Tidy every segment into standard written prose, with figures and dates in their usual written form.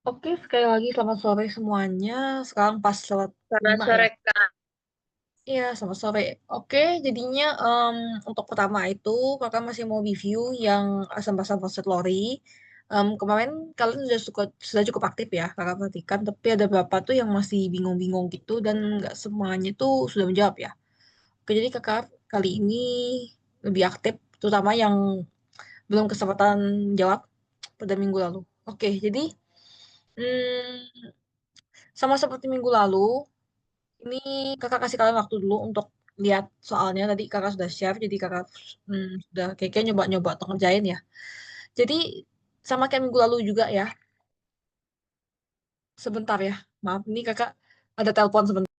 Oke, sekali lagi selamat sore semuanya. Sekarang pas lewat Selamat 5 ya. sore, Kak. Iya, selamat sore. Oke, jadinya untuk pertama itu kakak masih mau review yang asam basam Fawcett Lori. Kemarin kalian sudah cukup aktif ya, kakak perhatikan. Tapi ada beberapa tuh yang masih bingung-bingung gitu dan nggak semuanya tuh sudah menjawab ya. Oke, jadi kakak kali ini lebih aktif, terutama yang belum kesempatan jawab pada minggu lalu. Oke, jadi sama seperti minggu lalu. Ini kakak kasih kalian waktu dulu untuk lihat soalnya. Tadi kakak sudah share, jadi kakak sudah kayak nyoba-nyoba untuk ngerjain ya. Jadi sama kayak minggu lalu juga ya. Sebentar ya, maaf. Ini kakak ada telepon sebentar.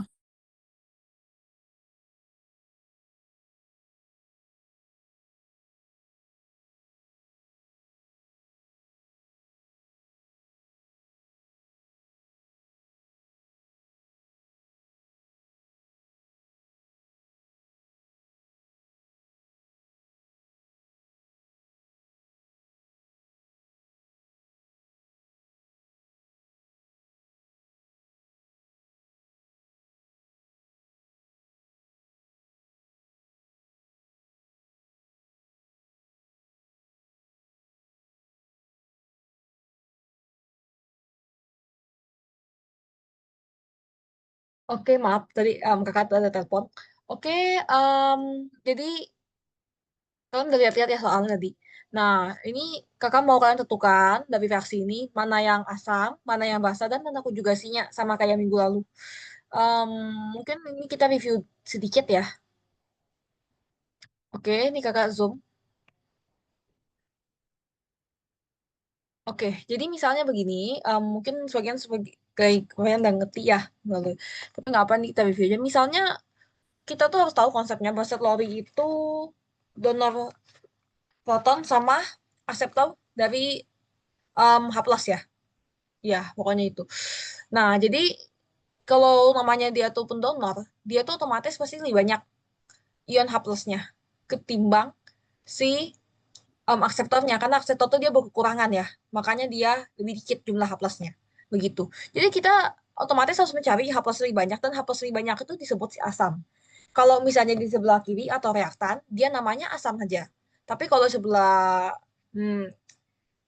Oke, maaf. Tadi kakak ada telepon. Oke, em, jadi kalian udah lihat-lihat ya soalnya tadi. Nah, ini kakak mau kalian tentukan dari reaksi ini mana yang asam, mana yang basa, dan mana konjugasinya sama kayak minggu lalu. Em, Mungkin ini kita review sedikit ya. Oke, ini kakak zoom. Oke, jadi misalnya begini, mungkin sebagai kalian udah ngerti ya, lalu. Tapi nggak apa nih kita review aja. Misalnya kita tuh harus tahu konsepnya Bassett Lowry itu donor proton sama akseptor dari H plus ya, ya pokoknya itu. Nah, jadi kalau namanya dia tuh pendonor, dia tuh otomatis pasti lebih banyak ion H plusnya ketimbang si akseptornya karena akseptor tuh dia berkekurangan ya, makanya dia lebih dikit jumlah H plusnya begitu. Jadi kita otomatis harus mencari H plus lebih banyak, dan H plus lebih banyak itu disebut si asam. Kalau misalnya di sebelah kiri atau reaktan, dia namanya asam saja. Tapi kalau sebelah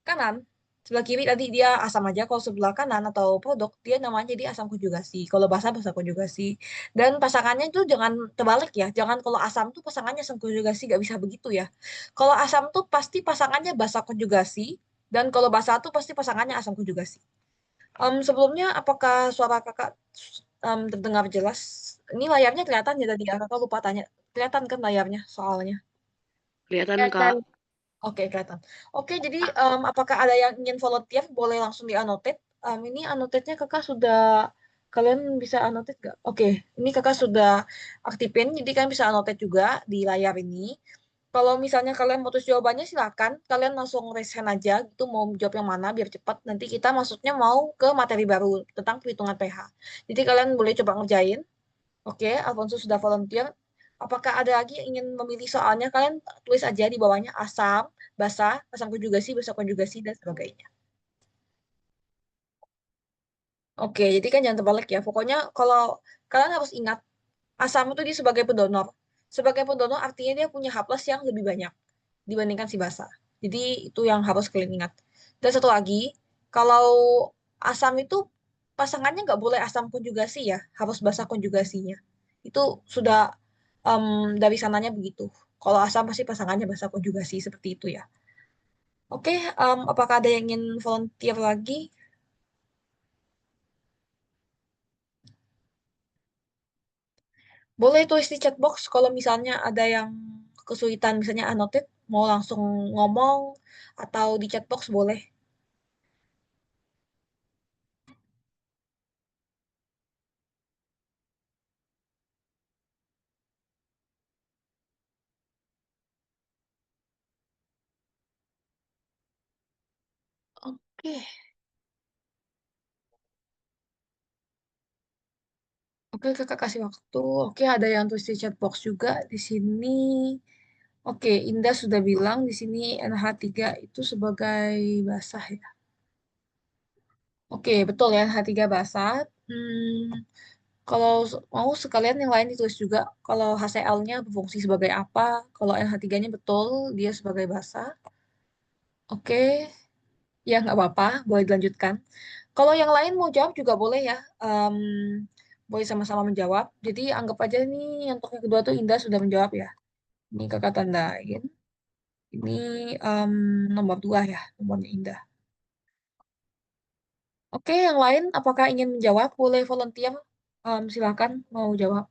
kanan, sebelah kiri tadi dia asam aja. Kalau sebelah kanan atau produk, dia namanya jadi asam konjugasi. Kalau basa basa konjugasi. Dan pasangannya itu jangan terbalik ya. Jangan kalau asam tuh pasangannya asam konjugasi, nggak bisa begitu ya. Kalau asam tuh pasti pasangannya basa konjugasi. Dan kalau basa tuh pasti pasangannya asam konjugasi. Sebelumnya, apakah suara kakak terdengar jelas? Ini layarnya kelihatan ya tadi ya. Kakak lupa tanya. Kelihatan kan layarnya soalnya? Kelihatan, Kak. Kelihatan. Oke, kelihatan. Oke, jadi apakah ada yang ingin volunteer? Boleh langsung di-annotate. Ini annotate-nya kakak sudah, kalian bisa annotate nggak? Oke, ini kakak sudah aktifin, jadi kalian bisa annotate juga di layar ini. Kalau misalnya kalian mau tulis jawabannya, silakan. Kalian langsung raise hand aja, gitu mau jawab yang mana biar cepat. Nanti kita masuknya mau ke materi baru tentang perhitungan pH. Jadi kalian boleh coba ngerjain. Oke, Alfonso sudah volunteer. Apakah ada lagi yang ingin memilih soalnya? Kalian tulis aja di bawahnya asam, basa, asam konjugasi, basa konjugasi, dan sebagainya. Oke, jadi kan jangan terbalik ya. Pokoknya kalau kalian harus ingat, asam itu dia sebagai pendonor. Sebagai pendonor artinya dia punya H plus yang lebih banyak dibandingkan si basa. Jadi itu yang harus kalian ingat. Dan satu lagi, kalau asam itu pasangannya nggak boleh asam konjugasi ya, harus basa konjugasinya. Itu sudah em, dari sananya begitu. Kalau asam pasti pasangannya basa konjugasi seperti itu ya. Oke, apakah ada yang ingin volunteer lagi? Boleh tulis di chat box kalau misalnya ada yang kesulitan, misalnya annotate, mau langsung ngomong atau di chat box boleh. Oke. Oke, kakak kasih waktu. Oke, ada yang tulis di chat box juga di sini. Oke, Indah sudah bilang di sini NH3 itu sebagai basah ya. Oke, betul ya, H3 basah. Kalau mau sekalian yang lain ditulis juga. Kalau HCl-nya berfungsi sebagai apa? Kalau NH3-nya betul, dia sebagai basa. Oke, ya nggak apa-apa, boleh dilanjutkan. Kalau yang lain mau jawab juga boleh ya. Boleh sama-sama menjawab. Jadi anggap aja nih untuk yang kedua tuh Indah sudah menjawab ya. Ini kakak tandain. Ini em, nomor 2 ya, nomornya Indah. Oke, yang lain apakah ingin menjawab? Boleh volunteer. Silakan mau jawab.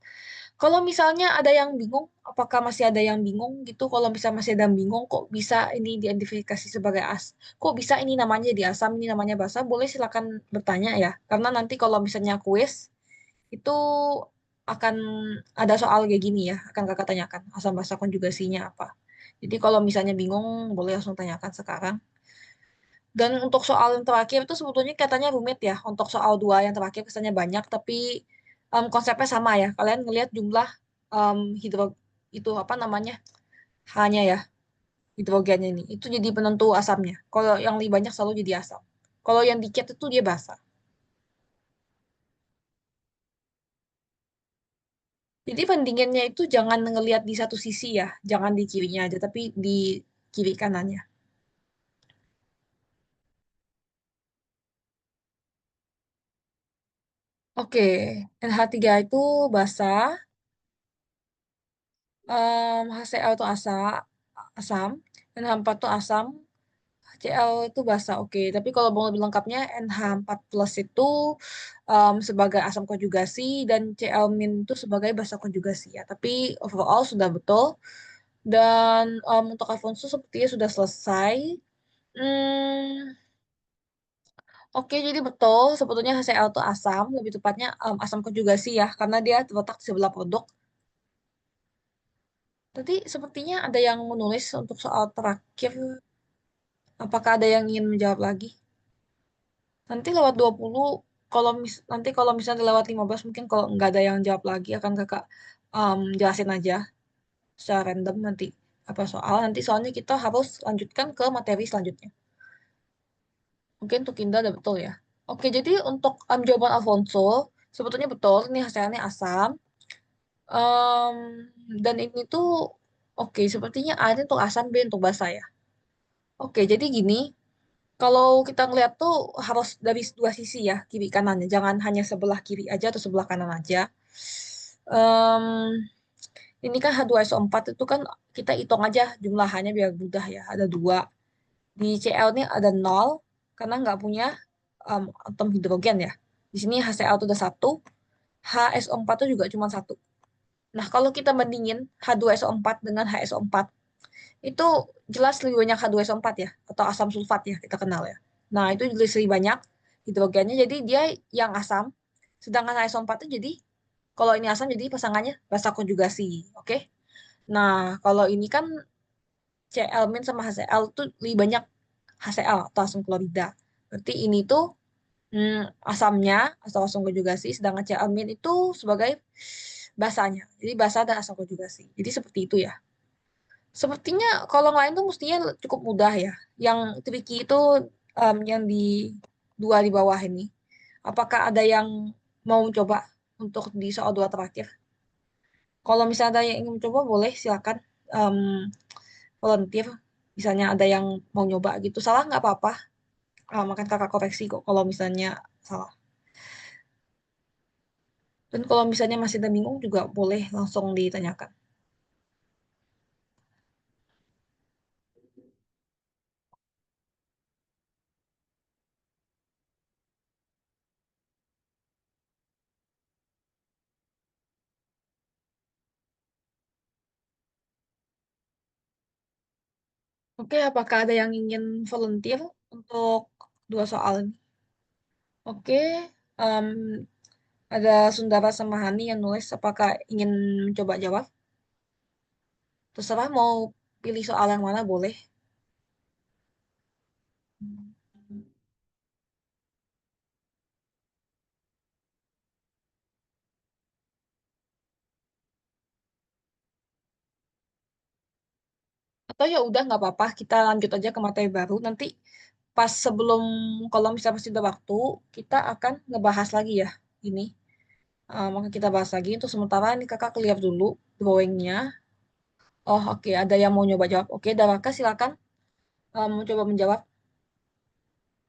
Kalau misalnya ada yang bingung, apakah masih ada yang bingung gitu? Kalau bisa masih ada yang bingung, kok bisa ini diidentifikasi sebagai kok bisa ini namanya di asam, ini namanya basa? Boleh silakan bertanya ya. Karena nanti kalau misalnya kuis itu akan ada soal kayak gini ya, akan kakak tanyakan asam basa konjugasinya apa. Jadi kalau misalnya bingung, boleh langsung tanyakan sekarang. Dan untuk soal yang terakhir itu sebetulnya katanya rumit ya. Untuk soal dua yang terakhir kesannya banyak, tapi konsepnya sama ya. Kalian ngelihat jumlah hidro itu apa namanya? Hanya ya hidrogennya ini. Itu jadi penentu asamnya. Kalau yang lebih banyak selalu jadi asam. Kalau yang dikit itu dia basa. Jadi pendinginnya itu jangan ngelihat di satu sisi ya, jangan di kirinya aja, tapi di kiri kanannya. Oke, NH3 itu basa, HCl itu asam, NH4 itu asam, HCl itu basa. Oke, tapi kalau mau lebih lengkapnya NH4 plus itu sebagai asam konjugasi dan Cl- itu sebagai basa konjugasi ya. Tapi overall sudah betul. Dan untuk Alfonso sepertinya sudah selesai. Hmm, Oke, jadi betul sebetulnya HCl itu asam, lebih tepatnya asam konjugasi ya, karena dia terletak di sebelah produk. Tadi sepertinya ada yang menulis untuk soal terakhir. Apakah ada yang ingin menjawab lagi? Nanti lewat 20, nanti kalau misalnya lewat 15 mungkin kalau nggak ada yang jawab lagi akan kakak jelasin aja secara random nanti apa soal. Nanti soalnya kita harus lanjutkan ke materi selanjutnya. Mungkin untuk Indah udah betul ya. Oke, jadi untuk jawaban Alfonso, sebetulnya betul, ini hasilnya asam. Em, dan ini tuh, oke, sepertinya A ini untuk asam, B untuk basa ya. Oke, jadi gini, kalau kita ngeliat tuh harus dari dua sisi ya, kiri kanannya. Jangan hanya sebelah kiri aja atau sebelah kanan aja. Em, ini kan H2SO4 itu kan kita hitung aja jumlahannya biar mudah ya. Ada dua. Di Cl ini ada nol karena nggak punya atom hidrogen ya. Di sini HCl itu ada satu, HSO4 itu juga cuma satu. Nah, kalau kita bandingin H2SO4 dengan HSO4, itu jelas lebih banyak H2SO4 ya, atau asam sulfat ya kita kenal ya. Nah, itu jelas lebih banyak hidrogennya, jadi dia yang asam, sedangkan HSO4 itu jadi, kalau ini asam jadi pasangannya basa konjugasi, oke? Nah, kalau ini kan Cl- sama HCl tuh lebih banyak HCl atau asam klorida. Berarti ini tuh asamnya atau asam konjugasi, sedangkan Cl- itu sebagai basanya. Jadi basa dan asam konjugasi. Jadi seperti itu ya. Sepertinya kalau yang lain tuh mestinya cukup mudah ya. Yang tricky itu yang di dua di bawah ini. Apakah ada yang mau mencoba untuk di soal dua terakhir? Kalau misalnya ada yang ingin mencoba, boleh silakan em, volunteer. Misalnya ada yang mau nyoba gitu. Salah nggak apa-apa. Makan kakak koreksi kok kalau misalnya salah. Dan kalau misalnya masih ada bingung juga boleh langsung ditanyakan. Oke, apakah ada yang ingin volunteer untuk dua soal ini? Oke, em, ada Sundara sama Hani yang nulis apakah ingin mencoba jawab? Terserah mau pilih soal yang mana boleh. Atau ya udah nggak apa-apa, kita lanjut aja ke materi baru. Nanti pas sebelum, kalau misalnya masih ada waktu, kita akan ngebahas lagi ya ini. Maka kita bahas lagi. Untuk sementara ini kakak clear dulu drawingnya. Oh oke, ada yang mau nyoba jawab. Oke, Daraka silakan mau coba menjawab.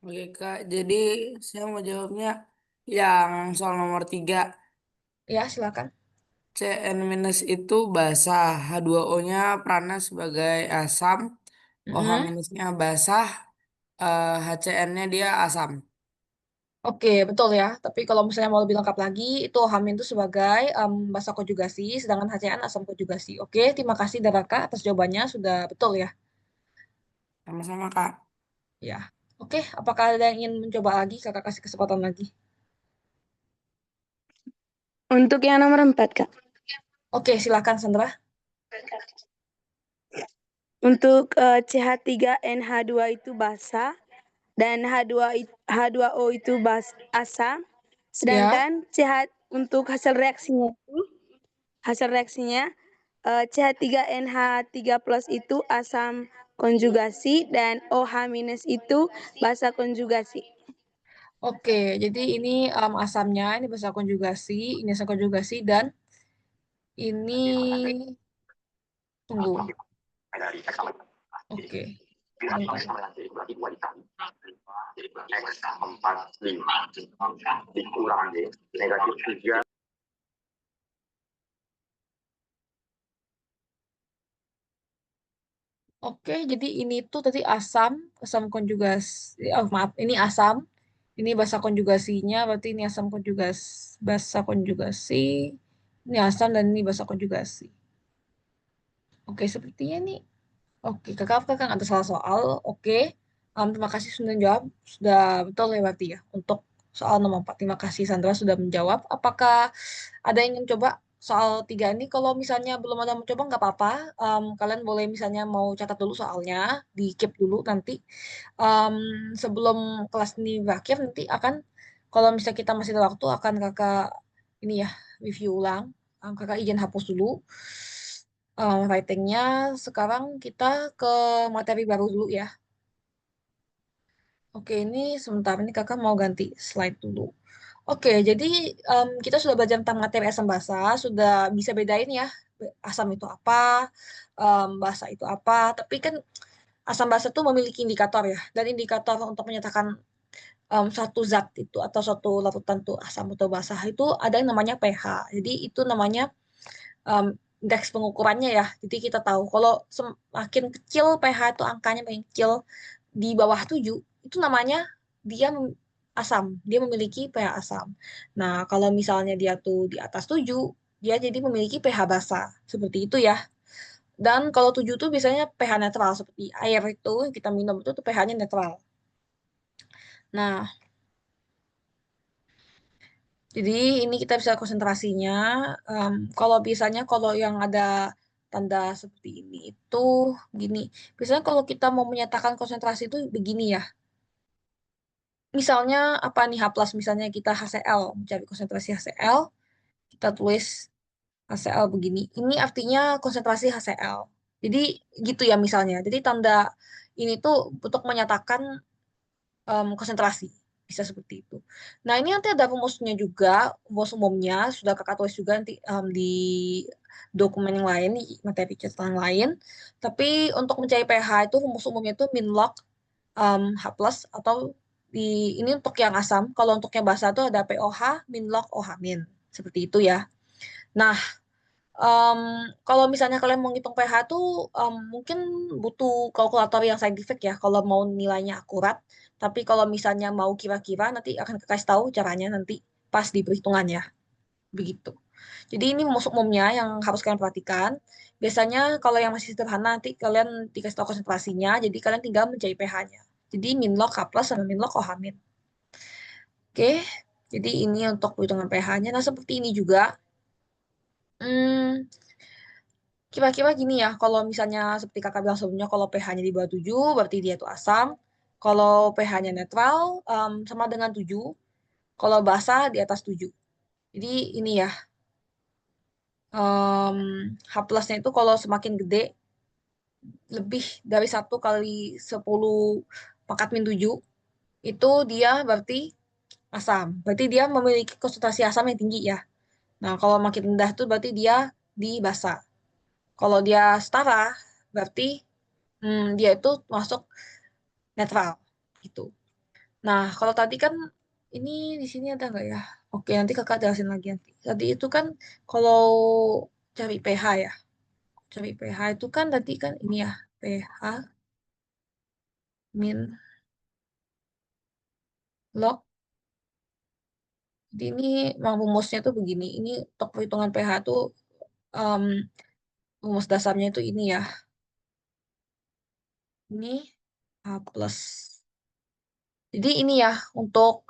Oke Kak, jadi saya mau jawabnya yang soal nomor 3. Ya silakan. Cn- itu basah, H2O-nya peranan sebagai asam, Mm-mm. OH-nya basah, HCN-nya dia asam. Oke, betul ya. Tapi kalau misalnya mau lebih lengkap lagi, itu Hamin itu sebagai basa konjugasi, sedangkan HCN asam konjugasi. Oke, terima kasih Daraka atas jawabannya, sudah betul ya. Sama-sama Kak. Ya. Oke, apakah ada yang ingin mencoba lagi? Kakak kasih kesempatan lagi. Untuk yang nomor 4, Kak. Oke, silakan Sandra. Untuk CH3NH2 itu basa dan H2O itu asam. Ya. Sedangkan untuk hasil reaksinya CH3NH3 plus itu asam konjugasi dan OH minus itu basa konjugasi. Oke, jadi ini asamnya, ini basa konjugasi, ini asam konjugasi, dan ini, tunggu. Oke, bentar. Oke, jadi ini tuh tadi asam, asam konjugasi. Oh, maaf, ini asam. Ini basa konjugasinya, berarti ini asam konjugasi, basa konjugasi. Ini asam dan ini basa konjugasi. Oke, sepertinya nih. Oke, kakak nggak ada salah soal. Oke, terima kasih sudah jawab. Sudah betul ya berarti ya. Untuk soal nomor 4. Terima kasih Sandra sudah menjawab. Apakah ada yang ingin coba soal 3 ini? Kalau misalnya belum ada yang mencoba, nggak apa-apa. Kalian boleh misalnya mau catat dulu soalnya. Di keep dulu nanti. Em, Sebelum kelas ini berakhir, nanti akan, kalau misalnya kita masih ada waktu, akan kakak ini ya, review ulang. Kakak izin hapus dulu writingnya. Sekarang kita ke materi baru dulu ya. Oke, ini sebentar ini kakak mau ganti slide dulu. Oke, jadi kita sudah belajar tentang materi asam basa, sudah bisa bedain ya asam itu apa, basa itu apa. Tapi kan asam basa itu memiliki indikator ya, dan indikator untuk menyatakan suatu zat itu atau suatu larutan itu asam atau basa itu ada yang namanya pH. Jadi itu namanya um, indeks pengukurannya ya. Jadi kita tahu kalau semakin kecil pH itu angkanya paling kecil di bawah 7 itu namanya dia asam. Dia memiliki pH asam. Nah, kalau misalnya dia tuh di atas 7 dia jadi memiliki pH basa. Seperti itu ya. Dan kalau 7 tuh biasanya pH netral seperti air itu yang kita minum itu tuh pH-nya netral. Nah, jadi ini kita bisa konsentrasinya. Kalau biasanya kalau yang ada tanda seperti ini itu gini. Biasanya kalau kita mau menyatakan konsentrasi itu begini ya. Misalnya apa nih H+, misalnya kita HCl, mencari konsentrasi HCl, kita tulis HCl begini. Ini artinya konsentrasi HCl. Jadi gitu ya misalnya. Jadi tanda ini tuh untuk menyatakan konsentrasi. Bisa seperti itu. Nah, ini nanti ada rumusnya juga, rumus umumnya, sudah kakak tulis juga nanti di dokumen yang lain, di materi catatan lain. Tapi untuk mencari pH itu rumus umumnya itu min log H plus atau di ini untuk yang asam. Kalau untuk yang basa itu ada POH min log OH min. Seperti itu ya. Nah, Em, kalau misalnya kalian mau ngitung pH tuh mungkin butuh kalkulator yang saintifik ya kalau mau nilainya akurat. Tapi kalau misalnya mau kira-kira nanti akan kasih tahu caranya nanti pas di perhitungan ya. Begitu. Jadi ini rumus umumnya yang harus kalian perhatikan. Biasanya kalau yang masih sederhana nanti kalian dikasih tahu konsentrasinya, jadi kalian tinggal mencari pH-nya. Jadi min log H plus sama min log OH min. Oke, jadi ini untuk perhitungan pH-nya. Nah, seperti ini juga. Hmm, Kira-kira gini ya, kalau misalnya seperti kakak bilang sebelumnya, kalau pH-nya di bawah 7, berarti dia itu asam. Kalau pH-nya netral, sama dengan 7. Kalau basah, di atas 7. Jadi ini ya, em, H plusnya itu kalau semakin gede, lebih dari 1 kali 10 pangkat -7, itu dia berarti asam. Berarti dia memiliki konsentrasi asam yang tinggi ya. Nah, kalau makin rendah tuh berarti dia di basa. Kalau dia setara, berarti dia itu masuk netral gitu. Nah, kalau tadi kan ini di sini ada nggak ya? Oke, nanti kakak jelasin lagi nanti. Tadi itu kan kalau cari pH ya. Cari pH itu kan tadi kan ini ya, pH min log. Jadi ini memang rumusnya tuh begini. Ini untuk perhitungan pH tuh em, rumus dasarnya itu ini ya. Ini H plus. Jadi ini ya untuk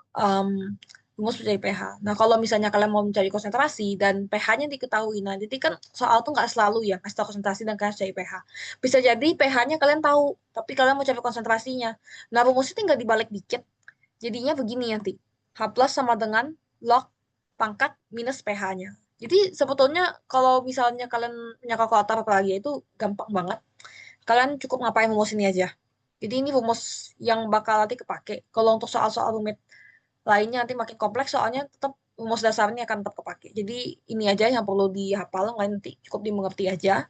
rumus mencari pH. Nah, kalau misalnya kalian mau mencari konsentrasi dan pH-nya diketahui, nah jadi kan soal tuh nggak selalu ya kasih tahu konsentrasi dan kalian cari pH. Bisa jadi pH-nya kalian tahu, tapi kalian mau cari konsentrasinya. Nah, rumusnya tinggal dibalik dikit. Jadinya begini nanti. H plus sama dengan log pangkat minus pH-nya. Jadi sebetulnya kalau misalnya kalian punya kalkulator apalagi itu gampang banget. Kalian cukup ngapain rumus ini aja. Jadi ini rumus yang bakal nanti kepake. Kalau untuk soal-soal rumit lainnya nanti makin kompleks soalnya tetap rumus dasarnya akan tetap kepake. Jadi ini aja yang perlu dihafal, lain nanti cukup dimengerti aja.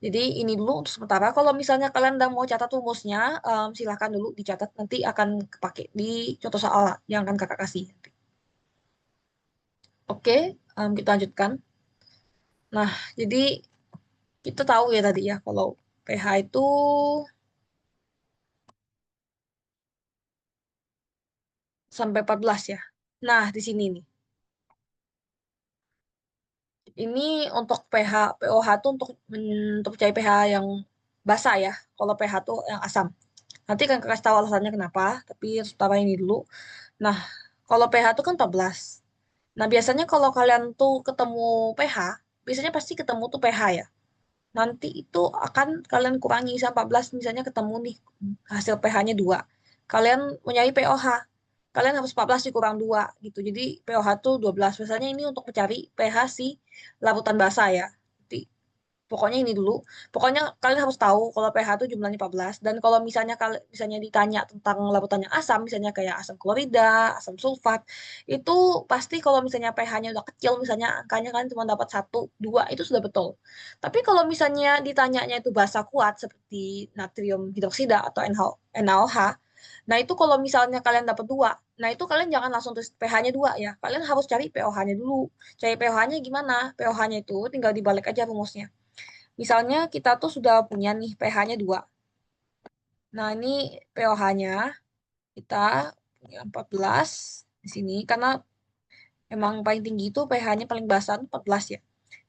Jadi ini dulu untuk sementara. Kalau misalnya kalian udah mau catat rumusnya, silahkan dulu dicatat. Nanti akan kepake di contoh soal yang akan kakak kasih. Oke, kita lanjutkan. Nah, jadi kita tahu ya tadi ya kalau pH itu sampai 14 ya. Nah, di sini nih. Ini untuk pH, pOH itu untuk cari pH yang basah ya. Kalau pH itu yang asam. Nanti kan kasih tahu alasannya kenapa, tapi pertama ini dulu. Nah, kalau pH itu kan 14. Nah, biasanya kalau kalian tuh ketemu pH, biasanya pasti ketemu tuh pH ya. Nanti itu akan kalian kurangi sama 14, misalnya ketemu nih hasil pH-nya 2. Kalian mencari pOH. Kalian harus 14 dikurang 2 gitu. Jadi pOH tuh 12. Biasanya ini untuk mencari pH si larutan basa ya. Jadi pokoknya ini dulu. Pokoknya kalian harus tahu kalau pH itu jumlahnya 14. Dan kalau misalnya misalnya ditanya tentang larutan yang asam, misalnya kayak asam klorida, asam sulfat, itu pasti kalau misalnya pH-nya udah kecil, misalnya angkanya kalian cuma dapat 1, 2, itu sudah betul. Tapi kalau misalnya ditanyanya itu basa kuat, seperti natrium hidroksida atau NaOH, nah itu kalau misalnya kalian dapat 2, nah itu kalian jangan langsung tulis pH-nya 2 ya. Kalian harus cari pOH-nya dulu. Cari pOH-nya gimana? pOH-nya itu tinggal dibalik aja rumusnya. Misalnya kita tuh sudah punya nih pH-nya 2. Nah, ini pOH-nya kita punya 14 di sini karena emang paling tinggi itu pH-nya paling basa 14 ya.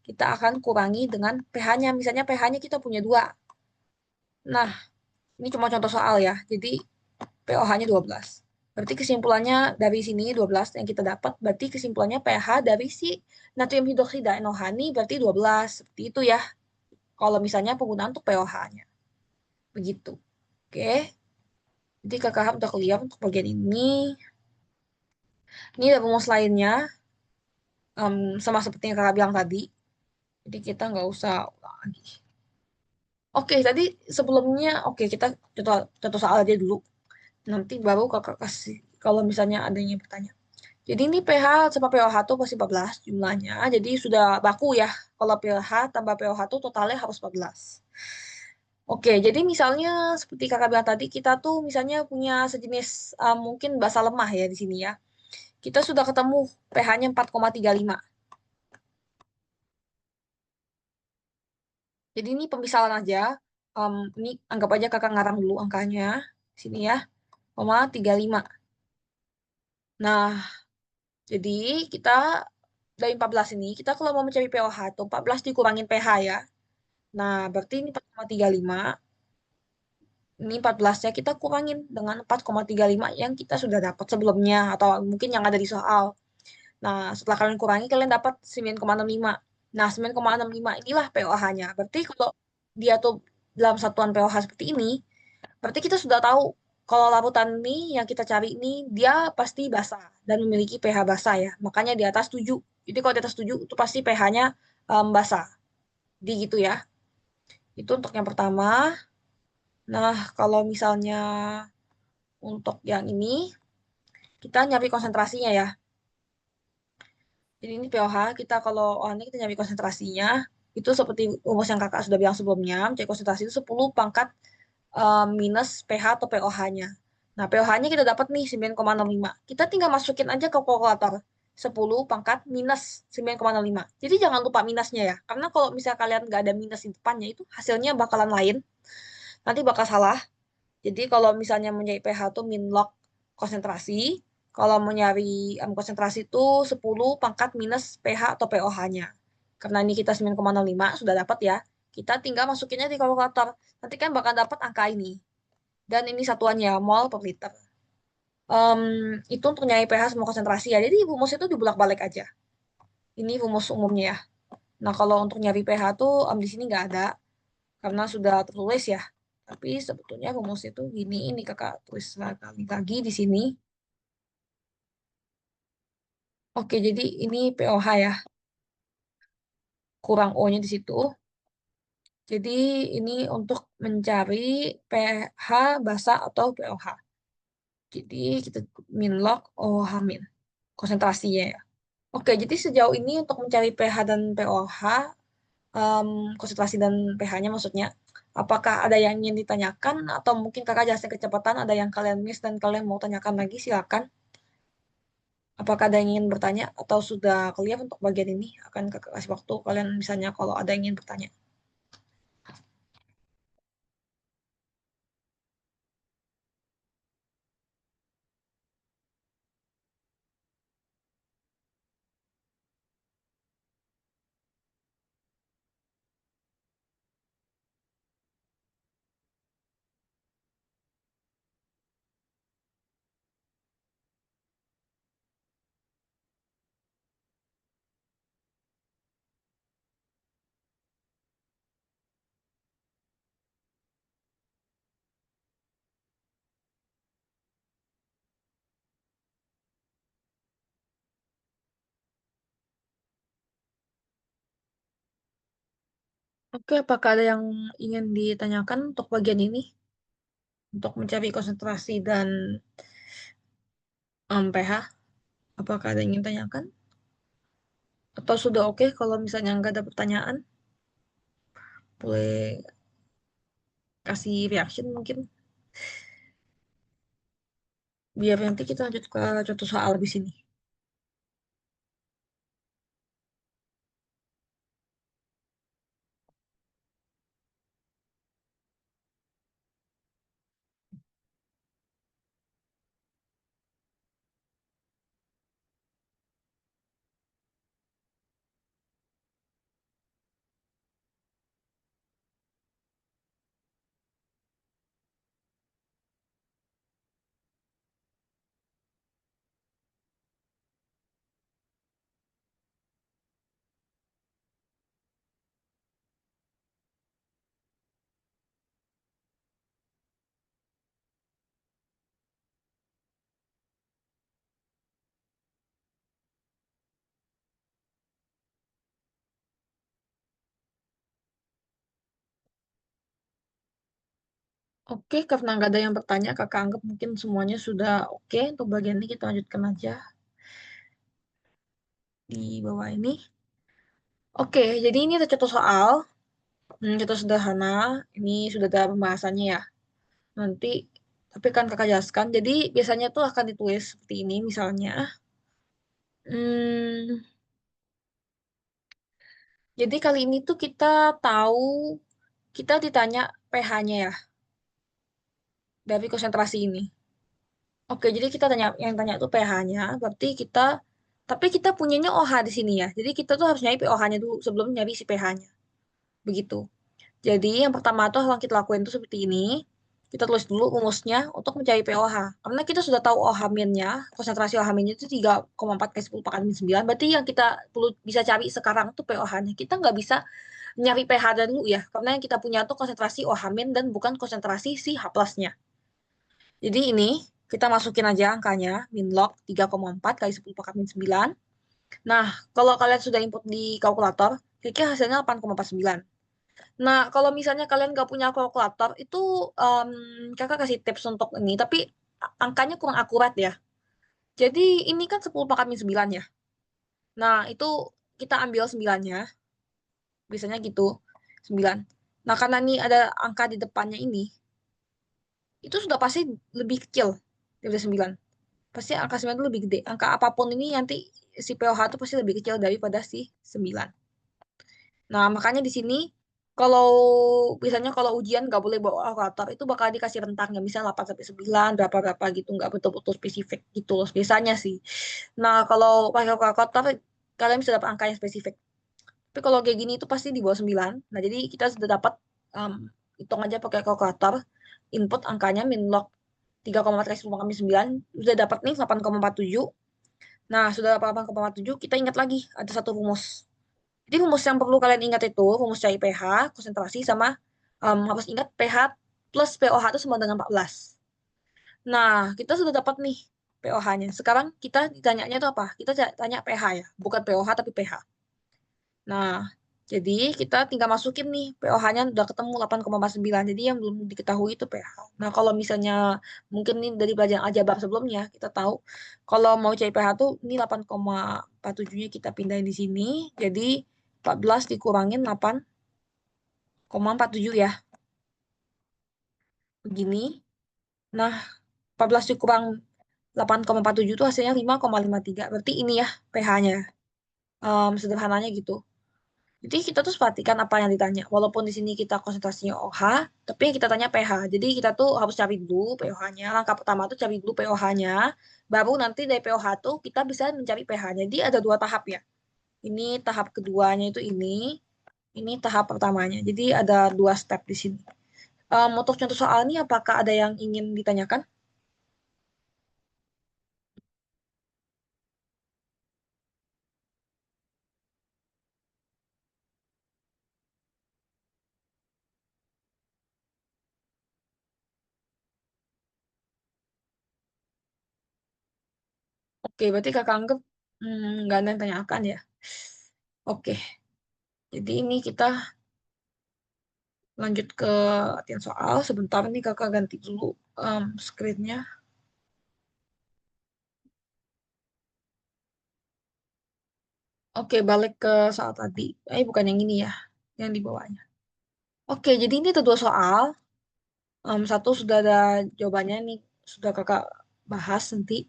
Kita akan kurangi dengan pH-nya. Misalnya pH-nya kita punya 2. Nah, ini cuma contoh soal ya. Jadi pOH-nya 12. Berarti kesimpulannya dari sini 12 yang kita dapat, berarti kesimpulannya pH dari si natrium hidroksida NaOH ini berarti 12. Seperti itu ya. Kalau misalnya penggunaan untuk pOH-nya. Begitu. Oke. Jadi kakak udah clear untuk bagian ini. Ini ada rumus lainnya, sama seperti yang kakak bilang tadi. Jadi kita nggak usah ulang lagi. Oke, tadi sebelumnya, oke kita contoh, contoh soal aja dulu. Nanti baru kakak kasih, kalau misalnya ada yang bertanya. Jadi ini pH sama pOH tuh pasti 14 jumlahnya. Jadi sudah baku ya. Kalau pH tambah pOH tuh totalnya harus 14. Oke, jadi misalnya seperti kakak bilang tadi, kita tuh misalnya punya sejenis mungkin basa lemah ya di sini ya. Kita sudah ketemu pH-nya 4,35. Jadi ini pemisalan aja. Ini anggap aja kakak ngarang dulu angkanya. Sini ya, 0,35. Nah, jadi kita dari 14 ini, kita kalau mau mencari pOH tuh 14 dikurangin pH ya. Nah, berarti ini 4,35. Ini 14-nya kita kurangin dengan 4,35 yang kita sudah dapat sebelumnya atau mungkin yang ada di soal. Nah, setelah kalian kurangi, kalian dapat 9,65. Nah, 9,65 inilah pOH-nya. Berarti kalau dia tuh dalam satuan pOH seperti ini, berarti kita sudah tahu kalau larutan ini yang kita cari ini, dia pasti basah dan memiliki pH basah ya. Makanya di atas 7. Jadi kalau di atas 7, itu pasti pH-nya basah. Jadi gitu ya. Itu untuk yang pertama. Nah, kalau misalnya untuk yang ini kita nyari konsentrasinya ya. Jadi ini pH, kita kalau ini kita nyari konsentrasinya, itu seperti rumus yang kakak sudah bilang sebelumnya, mencari konsentrasi itu 10 pangkat minus pH atau pOH-nya. Nah, pOH-nya kita dapat nih 9,65. Kita tinggal masukin aja ke kalkulator. 10 pangkat minus 9,65. Jadi jangan lupa minusnya ya. Karena kalau misalnya kalian nggak ada minus di depannya, itu hasilnya bakalan lain. Nanti bakal salah. Jadi kalau misalnya mencari pH itu min log konsentrasi. Kalau mau nyari konsentrasi itu 10 pangkat minus pH atau pOH-nya. Karena ini kita 9,05 sudah dapat ya. Kita tinggal masukinnya di kalkulator. Nanti kan bakal dapat angka ini. Dan ini satuannya, mol per liter. Itu untuk nyari pH semua konsentrasi ya. Jadi rumus itu dibulak-balik aja. Ini rumus umumnya ya. Nah, kalau untuk nyari pH tuh di sini nggak ada. Karena sudah tertulis ya. Tapi sebetulnya rumus itu gini, ini kakak tulis lagi di sini. Oke, jadi ini pOH ya. Kurang O-nya di situ. Jadi ini untuk mencari pH basa atau pOH. Jadi kita min log OH min. Konsentrasinya ya. Oke, jadi sejauh ini untuk mencari pH dan pOH, em, konsentrasi dan pH-nya maksudnya, apakah ada yang ingin ditanyakan atau mungkin kakak jelasin kecepatan, ada yang kalian miss dan kalian mau tanyakan lagi, silakan. Apakah ada yang ingin bertanya atau sudah clear untuk bagian ini? Akan kakak kasih waktu kalian misalnya kalau ada yang ingin bertanya. Oke, apakah ada yang ingin ditanyakan untuk bagian ini? Untuk mencari konsentrasi dan pH? Apakah ada yang ingin tanyakan? Atau sudah oke kalau misalnya nggak ada pertanyaan? Boleh kasih reaction mungkin? Biar nanti kita lanjut ke contoh soal di sini. Oke, karena nggak ada yang bertanya, kakak anggap mungkin semuanya sudah oke. Untuk bagian ini kita lanjutkan aja di bawah ini. Oke, jadi ini ada contoh soal. Contoh sederhana. Ini sudah ada pembahasannya ya. Nanti, tapi kan kakak jelaskan. Jadi biasanya tuh akan ditulis seperti ini misalnya. Hmm, jadi kali ini tuh kita tahu, kita ditanya pH-nya ya, dari konsentrasi ini. Oke, jadi kita tanya, yang tanya tuh pH-nya, berarti kita, tapi kita punyanya OH di sini ya. Jadi kita tuh harus nyari pOH-nya dulu sebelum nyari si pH-nya. Begitu. Jadi yang pertama tuh yang kita lakuin tuh seperti ini. Kita tulis dulu rumusnya untuk mencari pOH. Karena kita sudah tahu OH min-nya, konsentrasi OH min-nya itu 3,4 kali 10 pangkat min 9. Berarti yang kita perlu bisa cari sekarang tuh pOH-nya. Kita nggak bisa nyari pH dulu ya. Karena yang kita punya tuh konsentrasi OH min dan bukan konsentrasi si H plus-nya. Jadi ini kita masukin aja angkanya, min log 3,4 kali 10 pangkat min 9. Nah, kalau kalian sudah input di kalkulator, kira-kira hasilnya 8,49. Nah, kalau misalnya kalian nggak punya kalkulator, itu kakak kasih tips untuk ini. Tapi angkanya kurang akurat ya. Jadi ini kan 10 pangkat min 9 ya. Nah, itu kita ambil 9-nya, biasanya gitu, 9. Nah, karena ini ada angka di depannya ini, itu sudah pasti lebih kecil dari 9. Pasti angka 9 itu lebih gede. Angka apapun ini nanti si POH itu pasti lebih kecil daripada si 9. Nah, makanya di sini kalau misalnya kalau ujian nggak boleh bawa kalkulator, itu bakal dikasih rentangnya, misalnya 8 sampai 9, berapa-berapa gitu, nggak betul-betul spesifik gitu loh, biasanya sih. Nah, kalau pakai kalkulator, kalian bisa dapat angka yang spesifik. Tapi kalau kayak gini itu pasti di bawah 9. Nah, jadi kita sudah dapat, um, hitung aja pakai kalkulator, input angkanya min log 3,4 kali 10 kali 9, sudah dapat nih 8,47. Nah, sudah 8,47, kita ingat lagi, ada satu rumus. Jadi rumus yang perlu kalian ingat itu, rumus cari pH, konsentrasi, sama harus ingat pH plus pOH itu sama dengan 14. Nah, kita sudah dapat nih pOH-nya. Sekarang kita ditanyanya itu apa? Kita tanya pH ya, bukan pOH tapi pH. Nah, jadi kita tinggal masukin nih pOH-nya udah ketemu 8,49. Jadi yang belum diketahui itu pH. Nah, kalau misalnya mungkin nih dari pelajaran aljabar sebelumnya kita tahu kalau mau cari pH tuh ini 8,47-nya kita pindahin di sini. Jadi 14 dikurangin 8,47 ya. Begini. Nah, 14 dikurang 8,47 itu hasilnya 5,53. Berarti ini ya pH-nya. Sederhananya gitu. Jadi kita tuh perhatikan apa yang ditanya. Walaupun di sini kita konsentrasinya OH, tapi yang kita tanya pH. Jadi kita tuh harus cari dulu pH-nya. Langkah pertama tuh cari dulu pH-nya. Baru nanti dari pH tuh kita bisa mencari pH. Jadi ada dua tahap ya. Ini tahap keduanya itu ini. Ini tahap pertamanya. Jadi ada dua step di sini. Untuk contoh soal ini apakah ada yang ingin ditanyakan? Oke, berarti kakak anggap nggak ada yang tanyakan ya. Oke, jadi ini kita lanjut ke latihan soal. Sebentar nih kakak ganti dulu screen-nya. Oke, balik ke soal tadi. Bukan yang ini ya, yang di bawahnya. Oke, jadi ini ada dua soal. Satu sudah ada jawabannya nih, sudah kakak bahas nanti.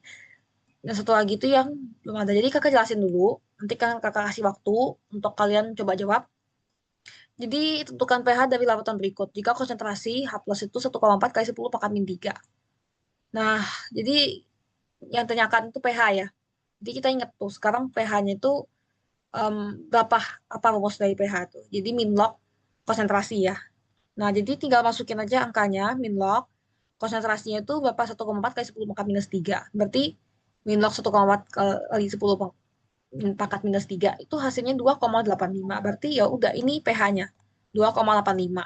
Yang satu lagi itu yang belum ada. Jadi kakak jelasin dulu. Nanti kan kakak kasih waktu untuk kalian coba jawab. Jadi tentukan pH dari larutan berikut. Jika konsentrasi H plus itu 1,4 kali 10 pangkat min 3. Nah, jadi yang tanyakan itu pH ya. Jadi kita ingat tuh, sekarang pH-nya itu em, berapa, apa rumus dari pH itu. Jadi min log konsentrasi ya. Nah, jadi tinggal masukin aja angkanya, min log. Konsentrasinya itu berapa? 1,4 kali 10 pangkat minus 3. Berarti min log 1,4 kali 10 pangkat minus 3 itu hasilnya 2,85. Berarti ya udah ini pH-nya 2,85.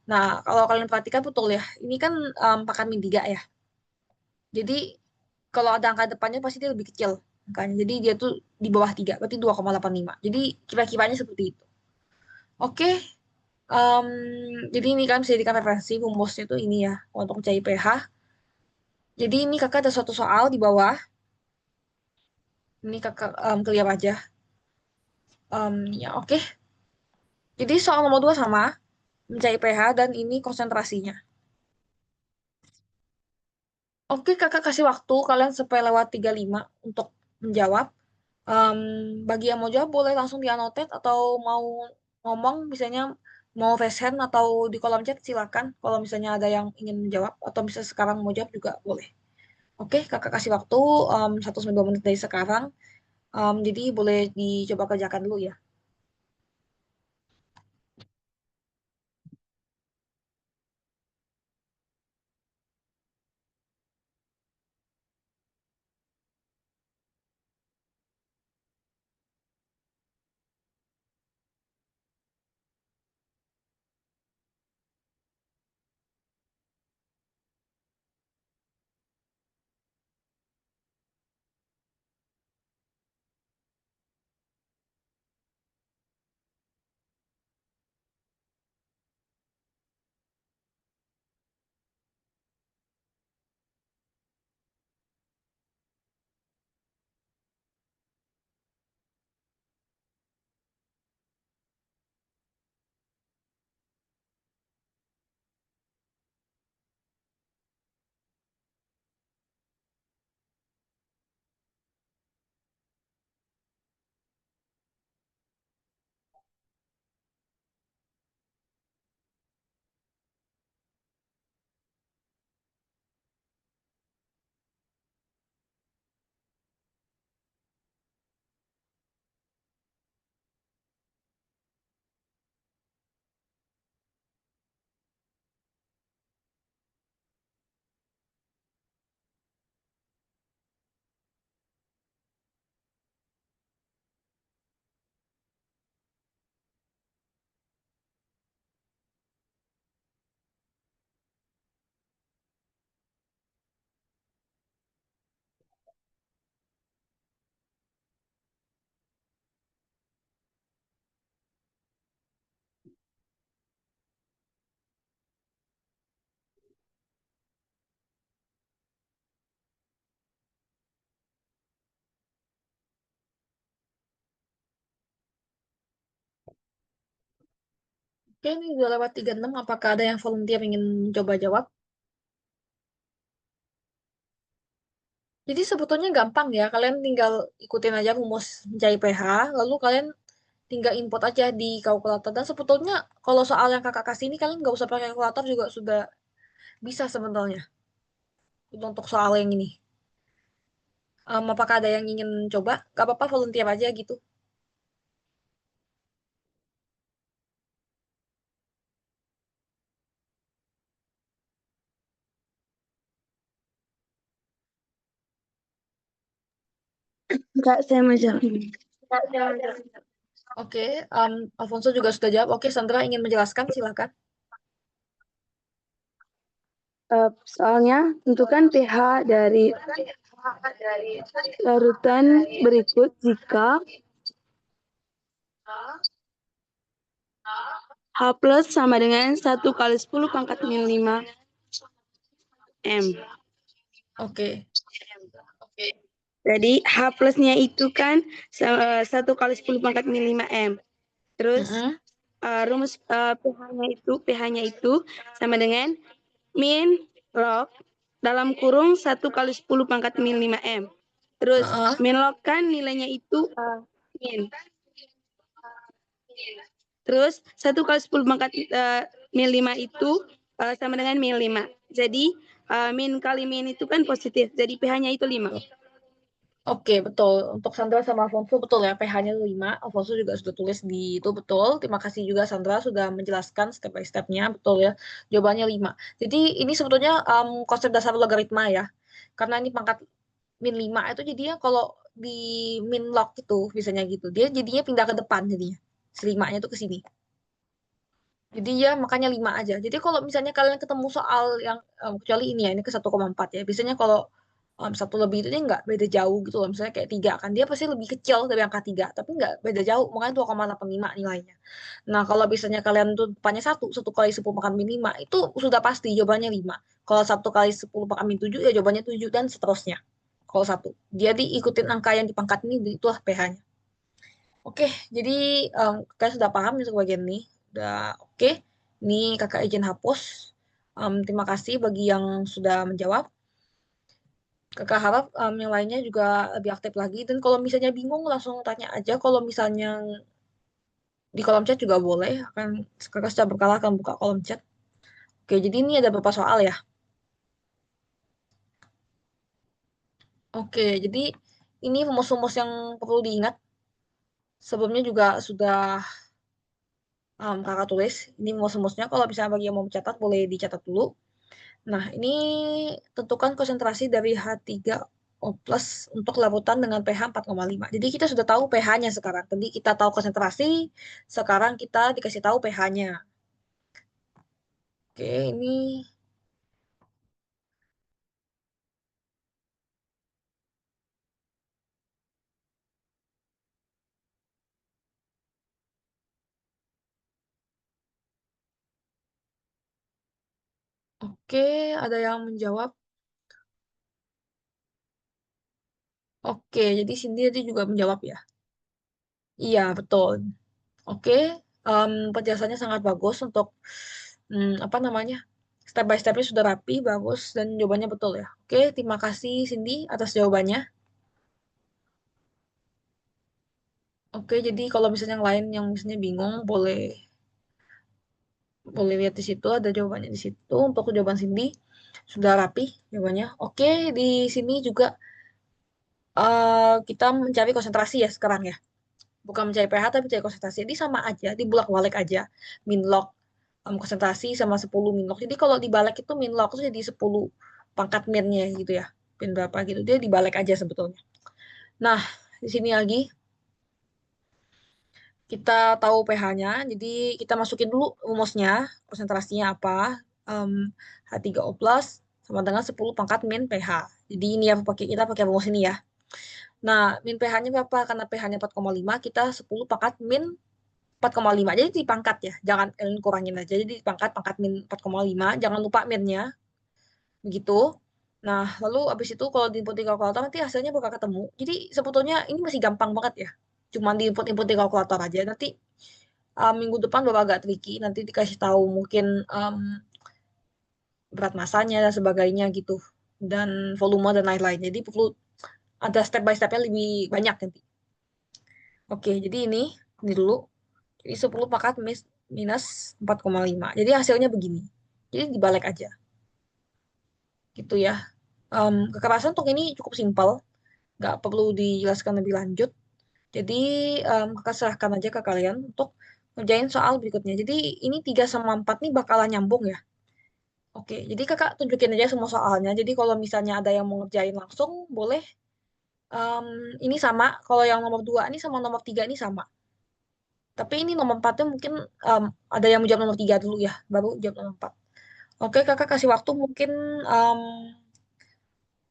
Nah, kalau kalian perhatikan betul ya, ini kan pangkat min 3 ya. Jadi kalau ada angka depannya pasti dia lebih kecil angkanya. Jadi dia tuh di bawah 3, berarti 2,85. Jadi kira-kiranya seperti itu. Oke, em, jadi ini kan bisa dijadikan referensi rumusnya itu ini ya, untuk mencari pH. Jadi ini kakak ada suatu soal di bawah. Ini kakak clear aja. Ya oke. Jadi soal nomor 2 sama, mencari pH dan ini konsentrasinya. Oke, kakak kasih waktu kalian sampai lewat 35 untuk menjawab. Em, Bagi yang mau jawab boleh langsung dianotet atau mau ngomong misalnya mau raise hand atau di kolom chat silakan kalau misalnya ada yang ingin menjawab atau bisa sekarang mau jawab juga boleh. Oke, kakak kasih waktu 1 sampai 2 menit dari sekarang. Jadi boleh dicoba kerjakan dulu ya. Oke, ini udah lewat 36. Apakah ada yang volunteer ingin coba jawab? Jadi sebetulnya gampang ya. Kalian tinggal ikutin aja rumus mencari pH, lalu kalian tinggal input aja di kalkulator. Dan sebetulnya kalau soal yang kakak kasih ini kalian nggak usah pakai kalkulator juga sudah bisa sebenarnya untuk soal yang ini. Apakah ada yang ingin coba? Gak apa-apa volunteer aja gitu. Kak, saya mau jawab. Oke, Alfonso juga sudah jawab. Oke, Sandra ingin menjelaskan, silakan. Soalnya tentukan pH dari larutan berikut jika H plus sama dengan 1 kali 10 pangkat min 5 M. Oke, Jadi H plusnya itu kan 1 kali 10 pangkat min 5 M. Terus mm-mm. rumus pH-nya itu sama dengan min log dalam kurung 1 kali 10 pangkat min 5 M. Terus Heeh. min log kan nilainya itu min. Terus 1 kali 10 pangkat min 5 itu sama dengan min 5. Jadi min kali min itu kan positif. Jadi pH-nya itu 5. Oke, betul. Untuk Sandra sama Alfonso, betul ya, pH-nya 5. Alfonso juga sudah tulis di itu, betul. Terima kasih juga Sandra sudah menjelaskan step by step-nya, betul ya. Jawabannya 5. Jadi ini sebetulnya konsep dasar logaritma ya. Karena ini pangkat min 5 itu jadinya kalau di min log itu, biasanya gitu. Dia jadinya pindah ke depan jadinya. Si 5-nya itu ke sini. Jadi ya makanya 5 aja. Jadi kalau misalnya kalian ketemu soal yang kecuali ini ya, ini ke 1,4 ya. Biasanya kalau satu lebih itu dia nggak beda jauh gitu loh. Misalnya kayak 3 kan dia pasti lebih kecil dari angka 3, tapi nggak beda jauh. Makanya 2,85 nilainya. Nah, kalau misalnya kalian tuh depannya satu kali 10 pangkat min 5 itu sudah pasti jawabannya 5. Kalau 1 kali 10 pangkat min 7 ya jawabannya 7 dan seterusnya. Kalau satu. Jadi ikutin angka yang di pangkat ini itulah pH-nya. Oke, jadi kakak sudah paham untuk bagian ini. Udah oke. Ini kakak izin hapus. Terima kasih bagi yang sudah menjawab. Kakak harap yang lainnya juga lebih aktif lagi. Dan kalau misalnya bingung langsung tanya aja. Kalau misalnya di kolom chat juga boleh. Kakak secara berkala akan buka kolom chat. Oke, jadi ini ada beberapa soal ya. Oke, jadi ini rumus-rumus yang perlu diingat. Sebelumnya juga sudah kakak tulis. Ini rumus-rumusnya. Kalau misalnya bagi yang mau mencatat, boleh dicatat dulu. Nah, ini tentukan konsentrasi dari H3O plus untuk larutan dengan pH 4,5. Jadi kita sudah tahu pH-nya sekarang. Tadi kita tahu konsentrasi, sekarang kita dikasih tahu pH-nya. Oke, ini oke, ada yang menjawab. Oke, jadi Cindy tadi juga menjawab ya. Iya, betul. Oke, penjelasannya sangat bagus untuk apa namanya? Step by step-nya sudah rapi, bagus, dan jawabannya betul ya. Oke, terima kasih Cindy atas jawabannya. Oke, jadi kalau misalnya yang lain yang misalnya bingung, boleh boleh lihat di situ ada jawabannya di situ. Untuk jawaban Cindy sudah rapi jawabannya. Oke, di sini juga kita mencari konsentrasi ya sekarang ya. Bukan mencari pH tapi mencari konsentrasi. Jadi sama aja, dibulak-balik aja. Min log konsentrasi sama 10 min log. Jadi kalau dibalik itu min log itu jadi 10 pangkat minnya gitu ya. Min berapa gitu. Dia dibalik aja sebetulnya. Nah, di sini lagi kita tahu pH-nya, jadi kita masukin dulu rumusnya, konsentrasinya apa, um, H3O plus sama dengan 10 pangkat min pH. Jadi ini ya kita pakai rumus ini ya. Nah, min pH-nya berapa? Karena pH-nya 4,5, kita 10 pangkat min 4,5. Jadi dipangkat ya, jangan kurangin aja. Jadi dipangkat pangkat min 4,5, jangan lupa minnya, begitu. Nah, lalu abis itu kalau diinput di kalkulator nanti hasilnya bakal ketemu. Jadi sebetulnya ini masih gampang banget ya. Cuma diinput-input di kalkulator aja. Nanti minggu depan baru agak tricky. Nanti dikasih tahu mungkin berat masanya dan sebagainya gitu. Dan volume dan lain-lain. Jadi perlu ada step by stepnya lebih banyak nanti. Oke, jadi ini dulu. Jadi 10 pangkat minus 4,5. Jadi hasilnya begini. Jadi dibalik aja. Gitu ya. Kekerasan untuk ini cukup simpel. Nggak perlu dijelaskan lebih lanjut. Jadi kakak serahkan aja ke kalian untuk ngerjain soal berikutnya. Jadi ini 3 sama 4 nih bakalan nyambung ya. Oke, jadi kakak tunjukin aja semua soalnya. Jadi kalau misalnya ada yang mau ngerjain langsung, boleh. Em, ini sama, kalau yang nomor 2 ini sama nomor 3 ini sama. Tapi ini nomor 4-nya mungkin ada yang menjawab nomor 3 dulu ya, baru jawab nomor 4. Oke, kakak kasih waktu mungkin em,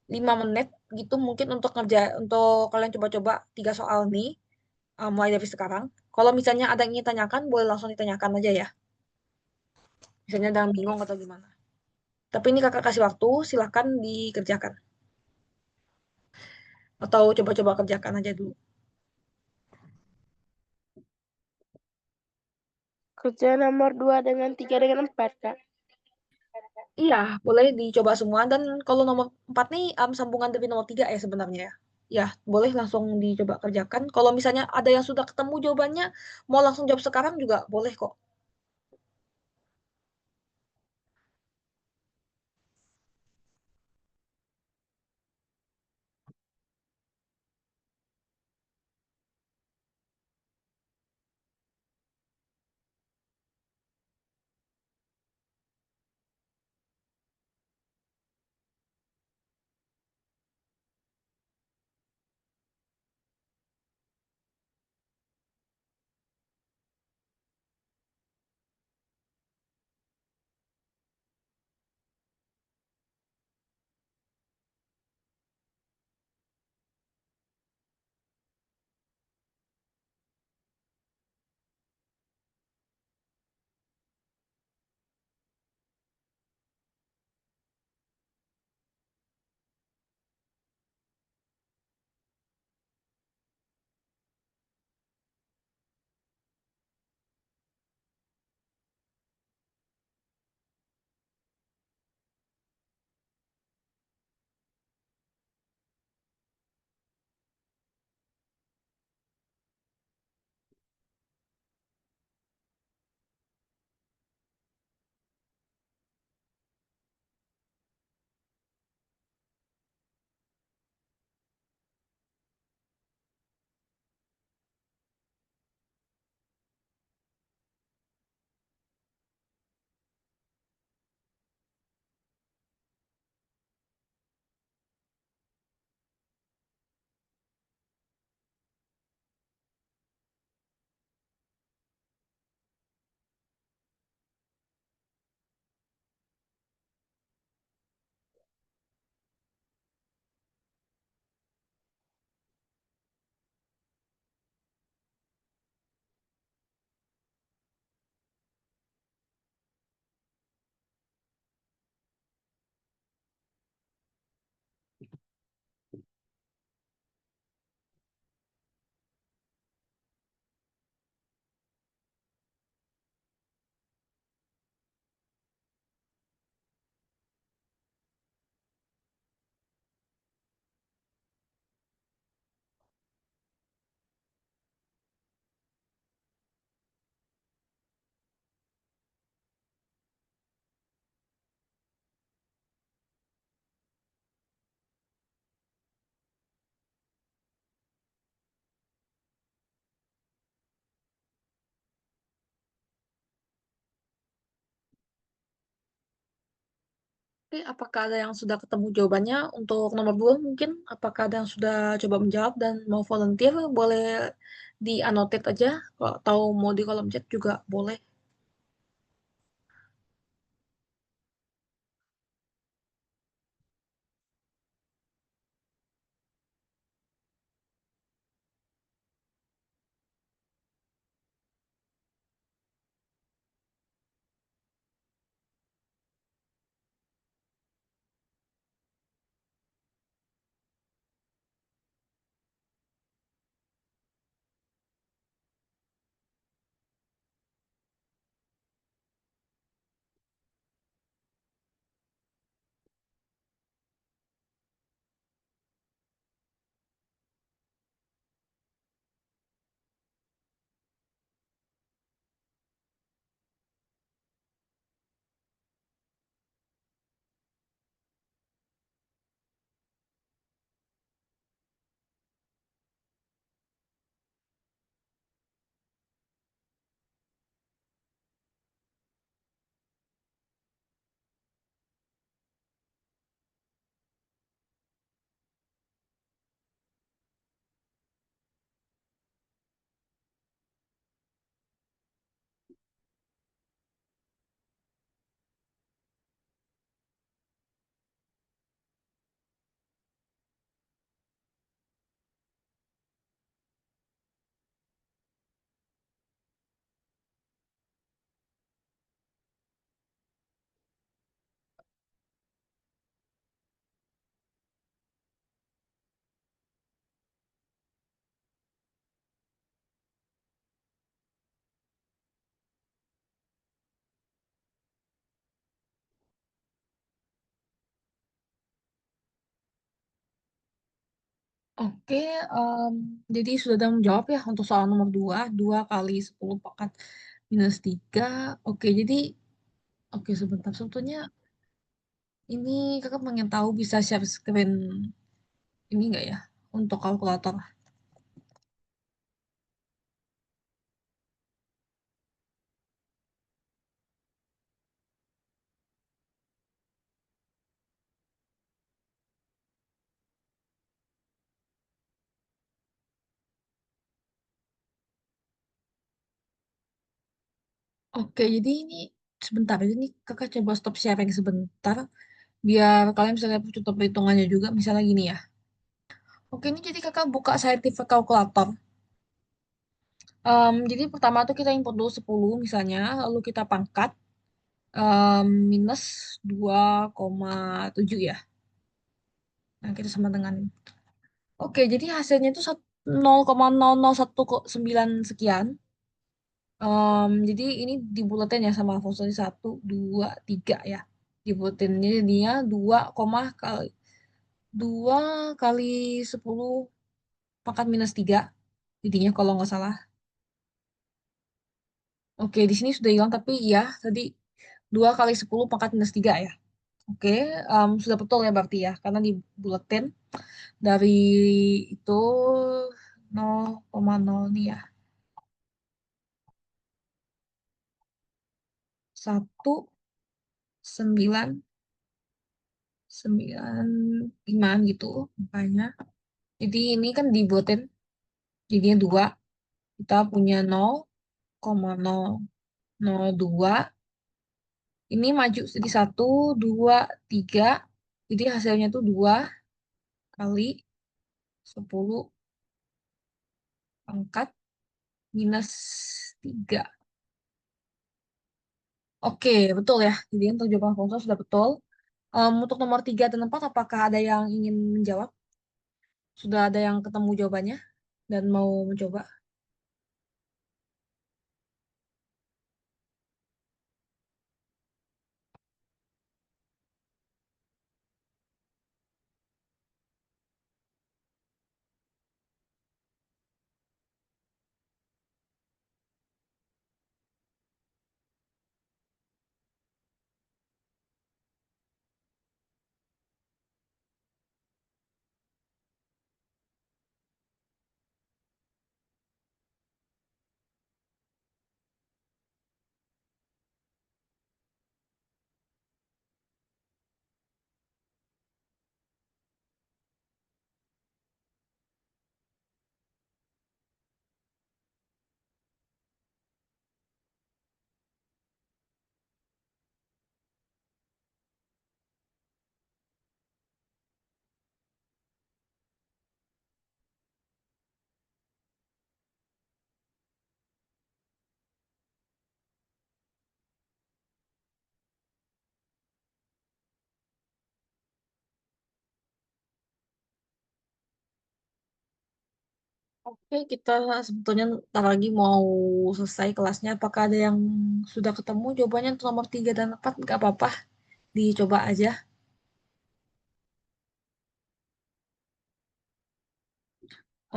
5 menit gitu mungkin untuk untuk kalian coba-coba 3 soal nih, mulai dari sekarang. Kalau misalnya ada yang ingin tanyakan, boleh langsung ditanyakan aja ya. Misalnya ada yang bingung atau gimana. Tapi ini kakak kasih waktu, silahkan dikerjakan. Atau coba-coba kerjakan aja dulu. Kerja nomor 2 dengan 3 dengan 4, Kak. Iya, boleh dicoba semua. Dan kalau nomor 4 nih sambungan dari nomor 3 ya sebenarnya ya. Ya, boleh langsung dicoba kerjakan. Kalau misalnya ada yang sudah ketemu jawabannya, mau langsung jawab sekarang juga boleh kok. Oke, apakah ada yang sudah ketemu jawabannya untuk nomor 2 mungkin? Apakah ada yang sudah coba menjawab dan mau volunteer? Boleh di-annotate aja. Kalau tahu mau di kolom chat juga boleh. Oke, em, jadi sudah ada menjawab ya untuk soal nomor 2, 2 kali 10 pangkat minus 3. Oke, jadi, oke sebentar. Sebetulnya ini kakak pengen tahu bisa share screen ini nggak ya untuk kalkulator? Oke, jadi ini sebentar. Ini kakak coba stop sharing sebentar. Biar kalian bisa lihat contoh perhitungannya juga. Misalnya gini ya. Oke, ini jadi kakak buka scientific calculator. Jadi pertama tuh kita input dulu 10 misalnya. Lalu kita pangkat minus 2,7 ya. Nah, kita sama dengan. Oke, jadi hasilnya itu 0,0019 sekian. Jadi ini dibulatin ya sama fungsi 1, 2, 3 ya. Dibulatin ini dia 2 kali 10 pangkat minus 3 jadinya kalau nggak salah. Oke, di sini sudah hilang tapi ya tadi 2 kali 10 pangkat minus 3 ya. Oke, sudah betul ya berarti ya karena dibulatin dari itu 0,0 nih ya. 1,995 gitu makanya. Jadi ini kan dibuatin jadinya 2. Kita punya 0,002. Ini maju jadi 1, 2, 3. Jadi hasilnya tuh 2 kali 10 pangkat minus 3. Oke, betul ya. Jadi untuk jawaban sponsor sudah betul. Untuk nomor 3 dan 4, apakah ada yang ingin menjawab? Sudah ada yang ketemu jawabannya dan mau mencoba? Oke, kita sebetulnya ntar lagi mau selesai kelasnya. Apakah ada yang sudah ketemu jawabannya untuk nomor 3 dan 4? Nggak apa-apa, dicoba aja.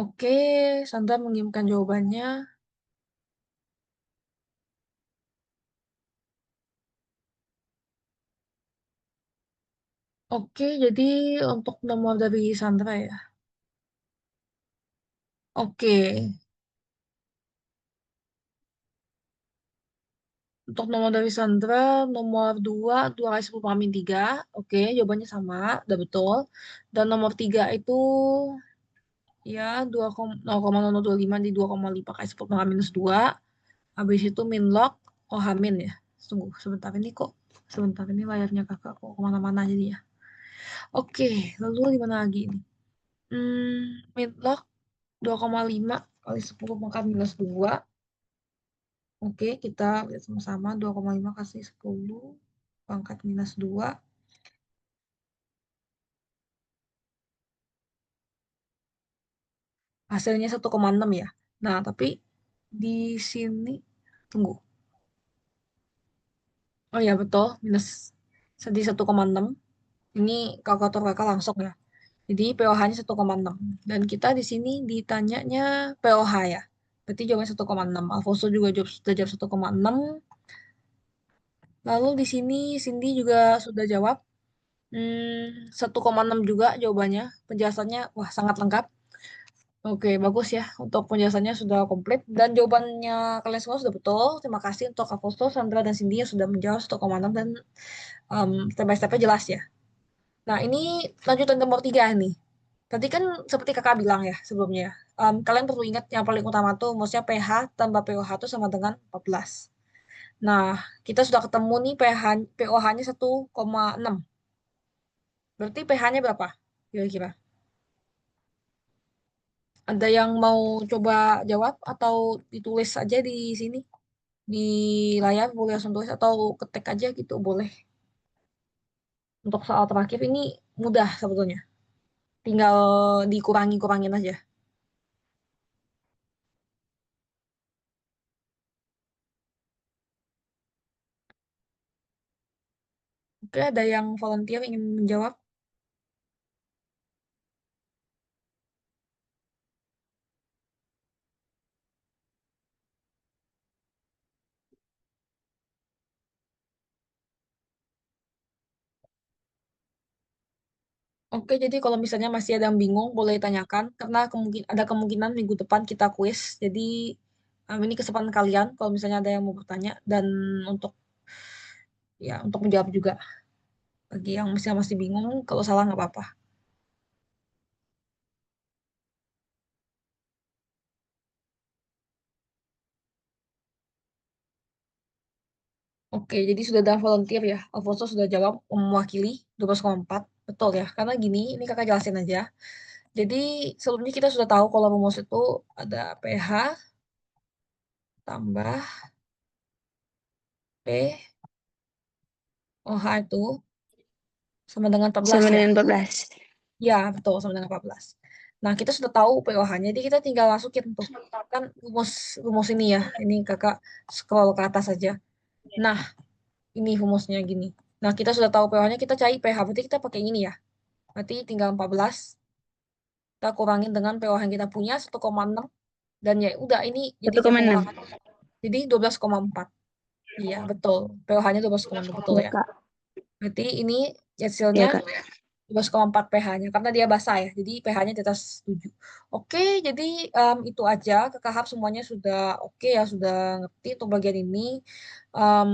Oke, Sandra mengirimkan jawabannya. Oke, jadi untuk nomor dari Sandra ya. Oke, untuk nomor dari Sandra, nomor 2, 2 kali 10 pangkat 3. Oke, jawabannya sama, udah betul. Dan nomor 3 itu ya 0,0025 di 2,5 kali 10 pangkat minus 2. Habis itu min log, oh Hamin ya. Tunggu, sebentar ini kok. Sebentar ini layarnya kakak kok kemana-mana jadi ya. Oke, lalu di mana lagi ini? Min log 2,5 kali 10 pangkat minus 2. Oke, kita lihat sama-sama 2,5 kasih 10 pangkat minus 2. Hasilnya 1,6 ya. Nah, tapi di sini, tunggu. Oh ya, betul. Minus jadi 1,6. Ini kalkulator kakak langsung ya. Jadi pOH-nya 1,6. Dan kita di sini ditanyanya pOH ya. Berarti jawabannya 1,6. Alfonso juga sudah jawab 1,6. Lalu di sini Cindy juga sudah jawab. 1,6 juga jawabannya. Penjelasannya wah sangat lengkap. Oke, bagus ya. Untuk penjelasannya sudah komplit. Dan jawabannya kalian semua sudah betul. Terima kasih untuk Alfonso, Sandra, dan Cindy yang sudah menjawab 1,6 dan step by step-nya jelas ya. Nah, ini lanjutan nomor 3 nih. Tadi kan seperti kakak bilang ya sebelumnya. Kalian perlu ingat yang paling utama tuh maksudnya pH tambah pOH itu sama dengan 14. Nah, kita sudah ketemu nih pOH-nya 1,6. Berarti pH-nya berapa? Kira-kira. Ada yang mau coba jawab atau ditulis aja di sini? Di layar boleh langsung tulis atau ketik aja gitu boleh. Untuk soal terakhir ini mudah sebetulnya. Tinggal dikurangin aja. Oke, ada yang volunteer ingin menjawab? Oke, jadi kalau misalnya masih ada yang bingung, boleh tanyakan. Karena ada kemungkinan minggu depan kita kuis. Jadi, ini kesempatan kalian kalau misalnya ada yang mau bertanya. Dan untuk untuk menjawab juga. Bagi yang masih bingung, kalau salah nggak apa-apa. Oke, jadi sudah ada volunteer ya. Alfonso sudah jawab mewakili 12,4. Betul ya, karena gini, ini kakak jelasin aja. Jadi sebelumnya kita sudah tahu kalau rumus itu ada pH tambah pOH itu sama dengan 14 Sama ya. dengan 14. Ya, betul, sama dengan 14. Nah, kita sudah tahu pOH-nya, jadi kita tinggal masukin tuh. Kan rumus ini ya, ini kakak scroll ke atas saja. Nah, ini rumusnya gini. Nah, kita sudah tahu pOH-nya, kita cari pH, berarti kita pakai ini ya. Berarti tinggal 14, kita kurangin dengan pOH yang kita punya, 1,6. Dan ya udah, ini jadinya 1,6. pengurangan. Jadi 12,4. Iya, betul. pOH-nya 12,4, betul Ya, ya. Kak. Berarti ini Ya, hasilnya Kak. 12,4 pH-nya karena dia basah ya. Jadi pH-nya di atas 7. Oke, jadi itu aja. Kakak harap semuanya sudah oke ya, sudah ngerti untuk bagian ini. Em,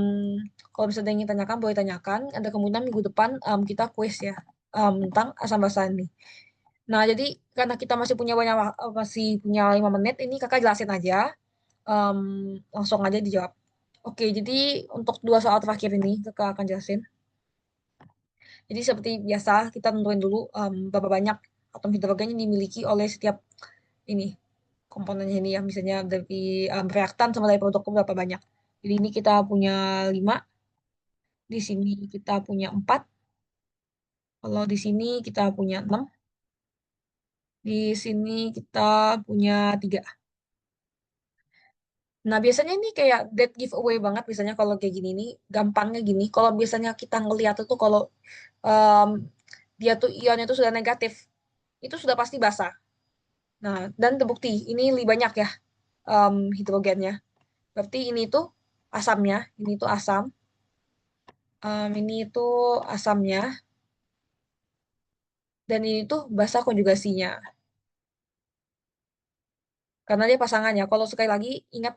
Kalau misalnya ingin tanyakan, boleh tanyakan. Ada kemungkinan minggu depan kita kuis ya tentang asam basa ini. Nah, jadi karena kita masih punya 5 menit, ini kakak jelasin aja. Em, Langsung aja dijawab. Oke, jadi untuk dua soal terakhir ini kakak akan jelasin. Jadi seperti biasa kita tentuin dulu berapa banyak atom hidrogen yang dimiliki oleh setiap ini komponennya ini ya, misalnya dari reaktan sama dari produk berapa banyak. Jadi ini kita punya 5, di sini kita punya 4, kalau di sini kita punya 6, di sini kita punya 3. Nah, biasanya ini kayak dead giveaway banget biasanya kalau kayak gini nih, gampangnya gini. Kalau biasanya kita ngeliat itu kalau em, dia tuh ionnya tuh sudah negatif, itu sudah pasti basa. Nah, dan terbukti ini lebih banyak ya hidrogennya. Berarti ini tuh asamnya, ini tuh asam, ini tuh asamnya, dan ini tuh basa konjugasinya. Karena dia pasangannya. Kalau sekali lagi ingat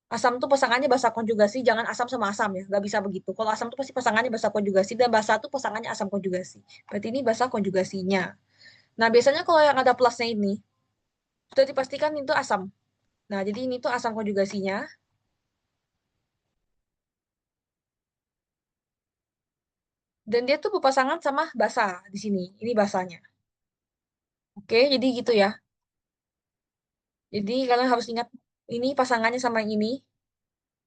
asam tuh pasangannya basa konjugasi, jangan asam sama asam ya, nggak bisa begitu. Kalau asam tuh pasti pasangannya basa konjugasi dan basa tuh pasangannya asam konjugasi. Berarti ini basa konjugasinya. Nah, biasanya kalau yang ada plusnya ini sudah dipastikan itu asam. Nah, jadi ini tuh asam konjugasinya. Dan dia tuh berpasangan sama basa di sini. Ini basanya. Oke, jadi gitu ya. Jadi kalian harus ingat ini pasangannya sama yang ini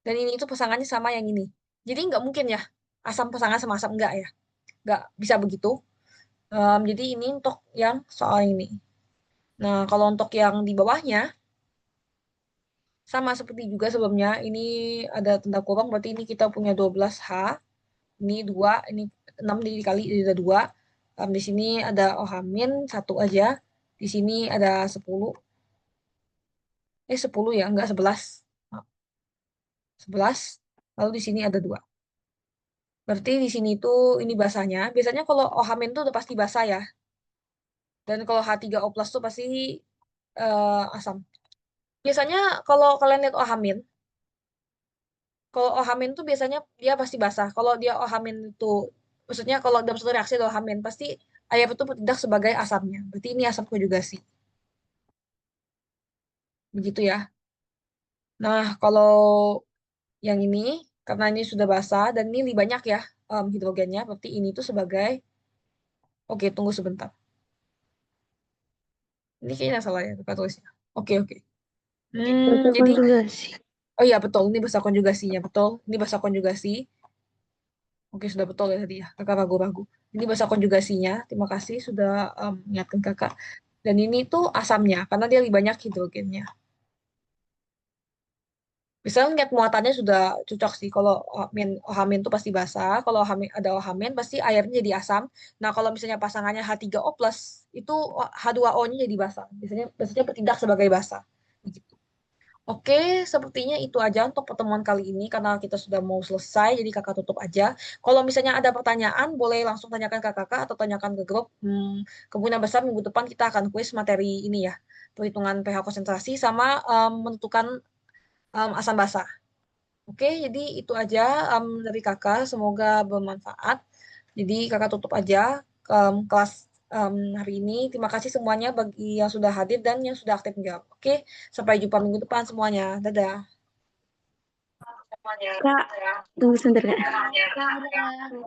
dan ini itu pasangannya sama yang ini. Jadi nggak mungkin ya asam pasangan sama asam enggak ya. Nggak bisa begitu. Jadi ini untuk yang soal ini. Nah, kalau untuk yang di bawahnya sama seperti juga sebelumnya. Ini ada tanda kurang berarti ini kita punya 12H. Ini 2, ini 6 dikali ini ada 2. Di sini ada OH- 1 aja. Di sini ada 10. 10 ya, enggak 11. Maaf, 11. Lalu di sini ada 2. Berarti di sini tuh ini basahnya. Biasanya kalau OH- tuh udah pasti basah ya. Dan kalau H3O+ tuh pasti asam. Biasanya kalau kalian lihat OH-, kalau OH- tuh biasanya dia pasti basah. Kalau dia OH- itu, maksudnya kalau dalam satu reaksi ada OH- pasti air itu bertindak sebagai asamnya. Berarti ini asam konjugasi. Begitu ya. Nah, kalau yang ini, karena ini sudah basah dan ini lebih banyak ya hidrogennya, berarti ini tuh sebagai, oke, tunggu sebentar. Ini kayaknya salah ya, Kakak tulisnya. Oke, oke. Bahasa Jadi, konjugasi. oh iya betul, ini bahasa konjugasinya, betul. Ini bahasa konjugasi. Oke, sudah betul ya tadi ya, Kakak ragu-ragu. Ini bahasa konjugasinya, terima kasih sudah mengingatkan Kakak. Dan ini tuh asamnya, karena dia lebih banyak hidrogennya. Misalnya lihat muatannya sudah cocok sih. Kalau OH- itu pasti basah. Kalau ada OH- pasti airnya jadi asam. Nah, kalau misalnya pasangannya H3O+, itu H2O-nya jadi basah. Biasanya bertindak sebagai basah. Begitu. Oke, sepertinya itu aja untuk pertemuan kali ini karena kita sudah mau selesai, jadi kakak tutup aja. Kalau misalnya ada pertanyaan, boleh langsung tanyakan ke kakak atau tanyakan ke grup. Kemungkinan besar minggu depan kita akan kuis materi ini ya, perhitungan pH konsentrasi sama menentukan asam basa. Oke, jadi itu aja dari kakak. Semoga bermanfaat. Jadi kakak tutup aja kelas hari ini. Terima kasih semuanya bagi yang sudah hadir dan yang sudah aktif menjawab. Oke, sampai jumpa minggu depan semuanya. Dadah. Kak, tunggu sebentar, Kak. Dadah.